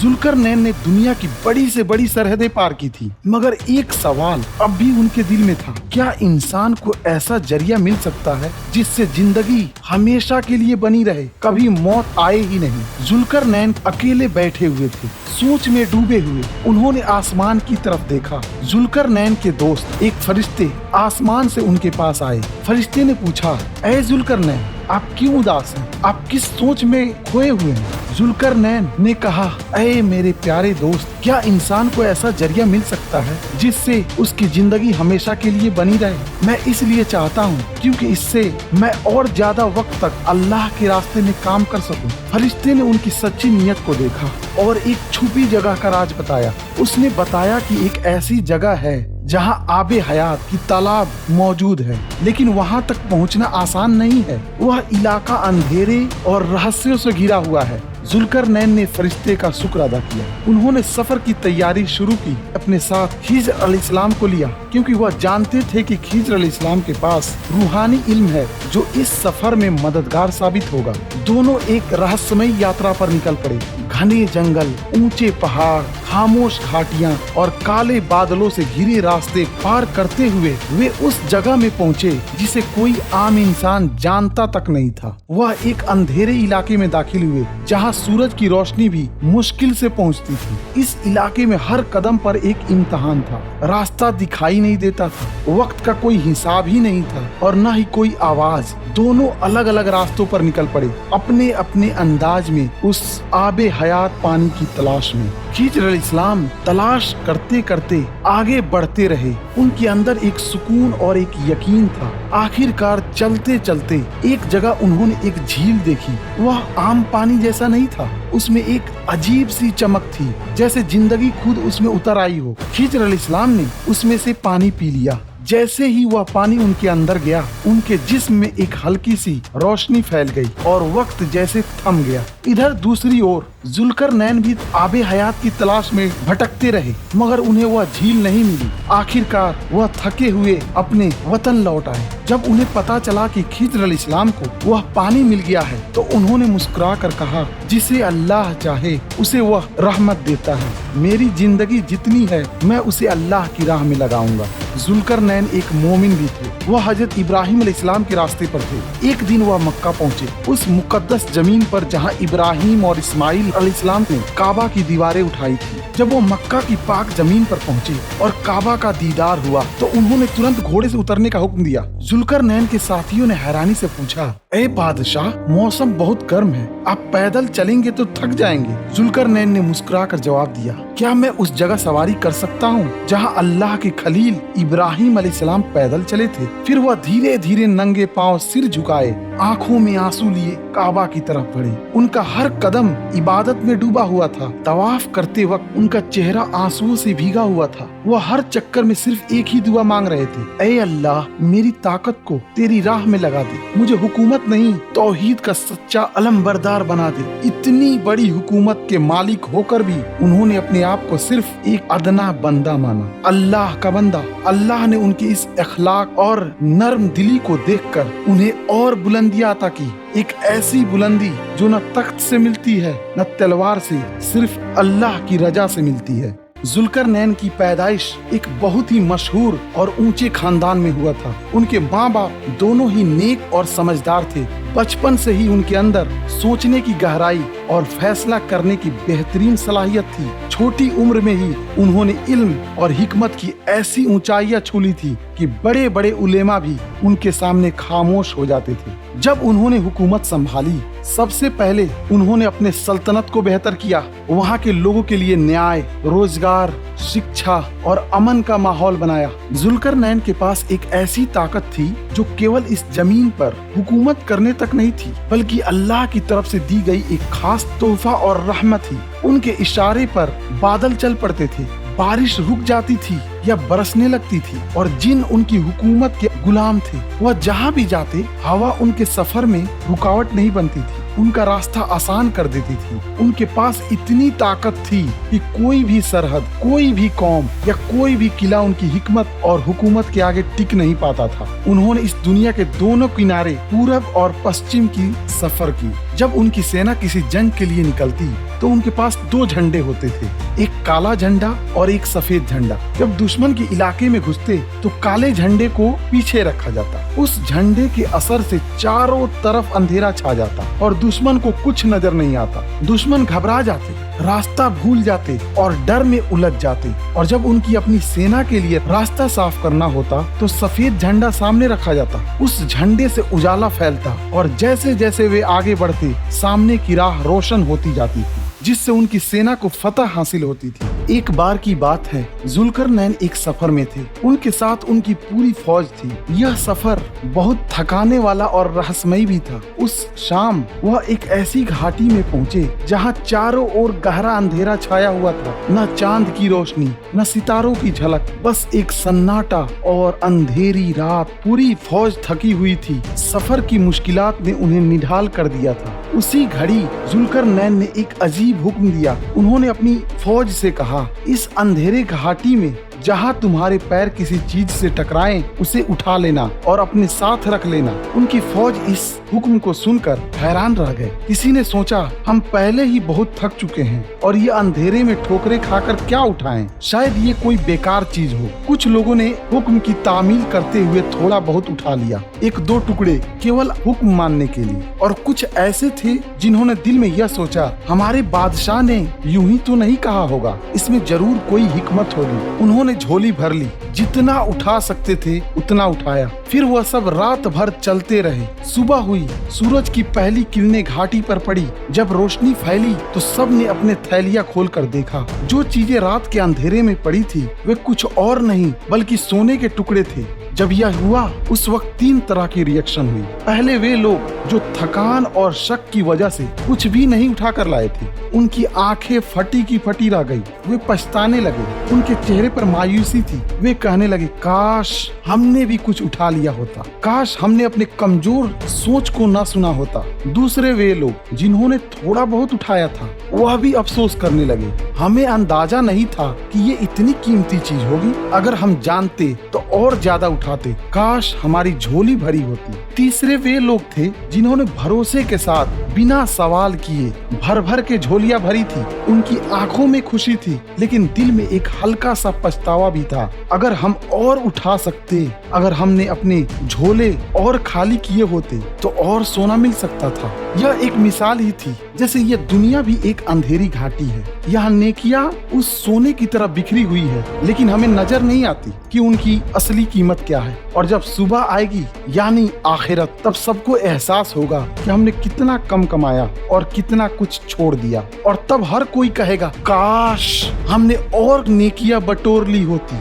जुल्करनैन ने दुनिया की बड़ी से बड़ी सरहदें पार की थी, मगर एक सवाल अब भी उनके दिल में था, क्या इंसान को ऐसा जरिया मिल सकता है जिससे जिंदगी हमेशा के लिए बनी रहे, कभी मौत आए ही नहीं। जुल्करनैन अकेले बैठे हुए थे, सोच में डूबे हुए। उन्होंने आसमान की तरफ देखा। जुल्करनैन के दोस्त एक फरिश्ते आसमान से उनके पास आए। फरिश्ते ने पूछा, ऐ जुल्करनैन, आप क्यों उदास हैं? आप किस सोच में खोए हुए हैं? जुल्करनैन ने कहा, ऐ मेरे प्यारे दोस्त, क्या इंसान को ऐसा जरिया मिल सकता है जिससे उसकी जिंदगी हमेशा के लिए बनी रहे? मैं इसलिए चाहता हूँ क्योंकि इससे मैं और ज्यादा वक्त तक अल्लाह के रास्ते में काम कर सकूं। फरिश्ते ने उनकी सच्ची नीयत को देखा और एक छुपी जगह का राज बताया। उसने बताया कि एक ऐसी जगह है जहां आबे हयात की तालाब मौजूद है, लेकिन वहां तक पहुंचना आसान नहीं है। वह इलाका अंधेरे और रहस्यों से घिरा हुआ है। जुल्करनैन ने फरिश्ते का शुक्र अदा किया। उन्होंने सफर की तैयारी शुरू की। अपने साथ खिज़्र अलैहिस्सलाम को लिया, क्योंकि वह जानते थे कि खिज़्र अलैहिस्सलाम के पास रूहानी इल्म है जो इस सफर में मददगार साबित होगा। दोनों एक रहस्यमय यात्रा पर निकल पड़े। घने जंगल, ऊंचे पहाड़, खामोश घाटियां और काले बादलों से घिरे रास्ते पार करते हुए वे उस जगह में पहुंचे जिसे कोई आम इंसान जानता तक नहीं था। वह एक अंधेरे इलाके में दाखिल हुए जहां सूरज की रोशनी भी मुश्किल से पहुंचती थी। इस इलाके में हर कदम पर एक इम्तिहान था। रास्ता दिखाई नहीं देता था, वक्त का कोई हिसाब ही नहीं था और न ही कोई आवाज। दोनों अलग अलग रास्तों पर निकल पड़े, अपने अपने अंदाज में उस आबे हयात पानी की तलाश में। खिज़्र अलैहिस्सलाम तलाश करते करते आगे बढ़ते रहे। उनके अंदर एक सुकून और एक यकीन था। आखिरकार चलते चलते एक जगह उन्होंने एक झील देखी। वह आम पानी जैसा नहीं था, उसमें एक अजीब सी चमक थी, जैसे जिंदगी खुद उसमें उतर आई हो। खिज़्र अलैहिस्सलाम ने उसमें से पानी पी लिया। जैसे ही वह पानी उनके अंदर गया, उनके जिस्म में एक हल्की सी रोशनी फैल गई और वक्त जैसे थम गया। इधर दूसरी ओर जुल्करनैन भी आबे हयात की तलाश में भटकते रहे, मगर उन्हें वह झील नहीं मिली। आखिरकार वह थके हुए अपने वतन लौट आए। जब उन्हें पता चला कि खिज़्र अलैहिस्सलाम को वह पानी मिल गया है, तो उन्होंने मुस्कुरा कर कहा, जिसे अल्लाह चाहे उसे वह रहमत देता है। मेरी जिंदगी जितनी है मैं उसे अल्लाह की राह में लगाऊंगा। जुल्करनैन एक मोमिन भी थे। वह हजरत इब्राहिम अलैहिस्सलाम के रास्ते पर थे। एक दिन वह मक्का पहुँचे, उस मुकद्दस जमीन पर जहाँ इब्राहिम और इस्माइल अलैहिस्सलाम ने काबा की दीवारें उठाई थी। जब वो मक्का की पाक जमीन पर पहुँचे और काबा का दीदार हुआ, तो उन्होंने तुरंत घोड़े से उतरने का हुक्म दिया। जुल्करनैन के साथियों ने हैरानी से पूछा, ए बादशाह, मौसम बहुत गर्म है, आप पैदल चलेंगे तो थक जाएंगे। जुल्करनैन ने मुस्कुराकर जवाब दिया, क्या मैं उस जगह सवारी कर सकता हूँ जहाँ अल्लाह के खलील इब्राहिम अलैहिस्सलाम पैदल चले थे? फिर वह धीरे धीरे नंगे पांव सिर झुकाए, आंखों में आंसू लिए काबा की तरफ बढ़े। उनका हर कदम इबादत में डूबा हुआ था। तवाफ करते वक्त उनका चेहरा आंसुओं से भीगा हुआ था। वह हर चक्कर में सिर्फ एक ही दुआ मांग रहे थे, ऐ अल्लाह, मेरी ताकत को तेरी राह में लगा दे, मुझे हुकूमत नहीं तौहीद का सच्चा अलमबरदार बना दे। इतनी बड़ी हुकूमत के मालिक होकर भी उन्होंने अपने आप को सिर्फ एक अदना बंदा माना, अल्लाह का बंदा। अल्लाह ने उनकी इस अखलाक और नर्म दिली को देखकर उन्हें और बुलंदियां अता की। एक ऐसी बुलंदी जो न तख्त से मिलती है न तलवार से, सिर्फ अल्लाह की रजा से मिलती है। जुल्करनैन की पैदाइश एक बहुत ही मशहूर और ऊंचे खानदान में हुआ था। उनके माँ बाप दोनों ही नेक और समझदार थे। बचपन से ही उनके अंदर सोचने की गहराई और फैसला करने की बेहतरीन सलाहियत थी। छोटी उम्र में ही उन्होंने इल्म और हिकमत की ऐसी ऊंचाइयां छू ली थी कि बड़े बड़े उलेमा भी उनके सामने खामोश हो जाते थे। जब उन्होंने हुकूमत संभाली, सबसे पहले उन्होंने अपने सल्तनत को बेहतर किया। वहाँ के लोगों के लिए न्याय, रोजगार, शिक्षा और अमन का माहौल बनाया। जुल्करनैन के पास एक ऐसी ताकत थी जो केवल इस जमीन पर हुकूमत करने तक नहीं थी, बल्कि अल्लाह की तरफ से दी गई एक खास तोहफा और रहमत थी। उनके इशारे पर बादल चल पड़ते थे, बारिश रुक जाती थी या बरसने लगती थी, और जिन उनकी हुकूमत के गुलाम थे, वह जहाँ भी जाते हवा उनके सफर में रुकावट नहीं बनती थी, उनका रास्ता आसान कर देती थी। उनके पास इतनी ताकत थी कि कोई भी सरहद, कोई भी कौम या कोई भी किला उनकी हिकमत और हुकूमत के आगे टिक नहीं पाता था। उन्होंने इस दुनिया के दोनों किनारे, पूरब और पश्चिम की सफर की। जब उनकी सेना किसी जंग के लिए निकलती तो उनके पास 2 झंडे होते थे, एक काला झंडा और एक सफेद झंडा। जब दुश्मन के इलाके में घुसते तो काले झंडे को पीछे रखा जाता। उस झंडे के असर से चारों तरफ अंधेरा छा जाता और दुश्मन को कुछ नजर नहीं आता। दुश्मन घबरा जाते, रास्ता भूल जाते और डर में उलझ जाते। और जब उनकी अपनी सेना के लिए रास्ता साफ करना होता तो सफेद झंडा सामने रखा जाता। उस झंडे से उजाला फैलता और जैसे जैसे वे आगे बढ़ते सामने की राह रोशन होती जाती थी, जिससे उनकी सेना को फतह हासिल होती थी। एक बार की बात है, जुल्करनैन एक सफर में थे। उनके साथ उनकी पूरी फौज थी। यह सफर बहुत थकाने वाला और रहस्यमयी भी था। उस शाम वह एक ऐसी घाटी में पहुँचे जहाँ चारों ओर गहरा अंधेरा छाया हुआ था। न चांद की रोशनी, न सितारों की झलक, बस एक सन्नाटा और अंधेरी रात। पूरी फौज थकी हुई थी। सफर की मुश्किलात ने उन्हें निढाल कर दिया था। उसी घड़ी जुल्करनैन ने एक अजीब हुक्म दिया। उन्होंने अपनी फौज से कहा, इस अंधेरे घाटी में जहाँ तुम्हारे पैर किसी चीज से टकराएं उसे उठा लेना और अपने साथ रख लेना। उनकी फौज इस हुक्म को सुनकर हैरान रह गए। किसी ने सोचा, हम पहले ही बहुत थक चुके हैं और ये अंधेरे में ठोकरें खाकर क्या उठाएं? शायद ये कोई बेकार चीज हो। कुछ लोगों ने हुक्म की तामील करते हुए थोड़ा बहुत उठा लिया, 1-2 टुकड़े केवल हुक्म मानने के लिए। और कुछ ऐसे थे जिन्होंने दिल में यह सोचा, हमारे बादशाह ने यूं ही तो नहीं कहा होगा, इसमें जरूर कोई हिकमत होगी। उन्होंने झोली भर ली, जितना उठा सकते थे उतना उठाया। फिर वह सब रात भर चलते रहे। सुबह हुई, सूरज की पहली किरणें घाटी पर पड़ी। जब रोशनी फैली तो सब ने अपने थैलियां खोलकर देखा। जो चीजें रात के अंधेरे में पड़ी थी वे कुछ और नहीं बल्कि सोने के टुकड़े थे। जब यह हुआ उस वक्त 3 तरह की रिएक्शन हुई। पहले वे लोग जो थकान और शक की वजह से कुछ भी नहीं उठा कर लाए थे, उनकी आंखें फटी की फटी रह गई। वे पछताने लगे, उनके चेहरे पर मायूसी थी। वे कहने लगे, काश हमने भी कुछ उठा लिया होता, काश हमने अपने कमजोर सोच को ना सुना होता। दूसरे वे लोग जिन्होंने थोड़ा बहुत उठाया था वह भी अफसोस करने लगे, हमें अंदाजा नहीं था कि ये इतनी कीमती चीज होगी। अगर हम जानते तो और ज्यादा उठाते, काश हमारी झोली भरी होती। तीसरे वे लोग थे जिन्होंने भरोसे के साथ बिना सवाल किए भर भर के झोलियां भरी थी। उनकी आंखों में खुशी थी लेकिन दिल में एक हल्का सा पछतावा भी था। अगर हम और उठा सकते, अगर हमने अपने झोले और खाली किए होते तो और सोना मिल सकता था। यह एक मिसाल ही थी, जैसे यह दुनिया भी एक अंधेरी घाटी है। यहाँ नेकियां उस सोने की तरह बिखरी हुई है, लेकिन हमें नजर नहीं आती कि उनकी असली कीमत क्या है। और जब सुबह आएगी यानी आखिरत, तब सबको एहसास होगा कि हमने कितना कम कमाया और कितना कुछ छोड़ दिया। और तब हर कोई कहेगा, काश हमने और नेकियां बटोर ली होती।